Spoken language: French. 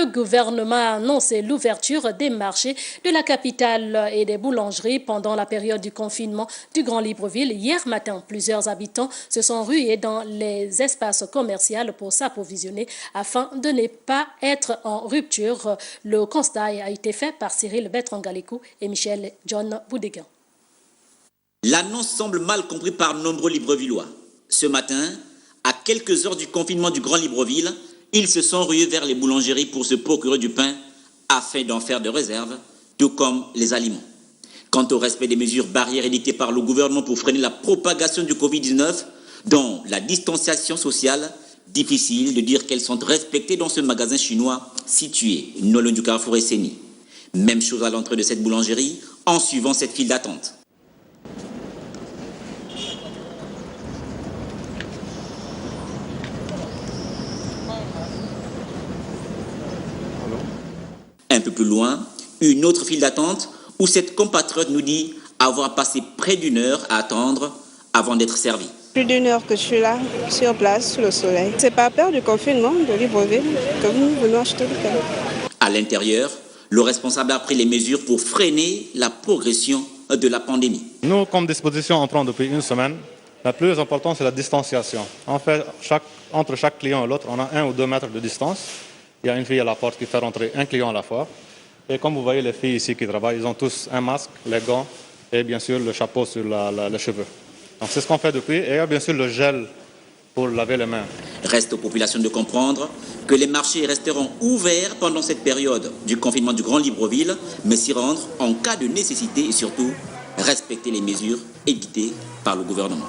gouvernement a annoncé l'ouverture des marchés de la capitale et des boulangeries pendant la période du confinement du Grand Libreville. Hier matin, plusieurs habitants se sont rués dans les espaces commerciaux pour s'approvisionner afin de ne pas être en rupture. Le constat a été fait par Cyril Bertrand-Galekou et Michel John Boudéguin. L'annonce semble mal comprise par nombreux Librevillois. Ce matin, à quelques heures du confinement du Grand Libreville, ils se sont rués vers les boulangeries pour se procurer du pain afin d'en faire de réserve, tout comme les aliments. Quant au respect des mesures barrières édictées par le gouvernement pour freiner la propagation du Covid-19, dont la distanciation sociale, difficile de dire qu'elles sont respectées dans ce magasin chinois situé non loin du carrefour Esseni. Même chose à l'entrée de cette boulangerie en suivant cette file d'attente. Un peu plus loin, une autre file d'attente où cette compatriote nous dit avoir passé près d'une heure à attendre avant d'être servie. Plus d'une heure que je suis là, sur place, sous le soleil. C'est pas peur du confinement de Libreville que nous venons acheter du pain. À l'intérieur, le responsable a pris les mesures pour freiner la progression de la pandémie. Nous, comme disposition, on prend depuis une semaine. La plus importante, c'est la distanciation. En fait, entre chaque client et l'autre, on a 1 ou 2 mètres de distance. Il y a une fille à la porte qui fait rentrer un client à la fois. Et comme vous voyez, les filles ici qui travaillent, ils ont tous un masque, les gants et bien sûr le chapeau sur les cheveux. Donc c'est ce qu'on fait depuis. Et il y a bien sûr le gel pour laver les mains. Reste aux populations de comprendre que les marchés resteront ouverts pendant cette période du confinement du Grand Libreville, mais s'y rendre en cas de nécessité et surtout respecter les mesures édictées par le gouvernement.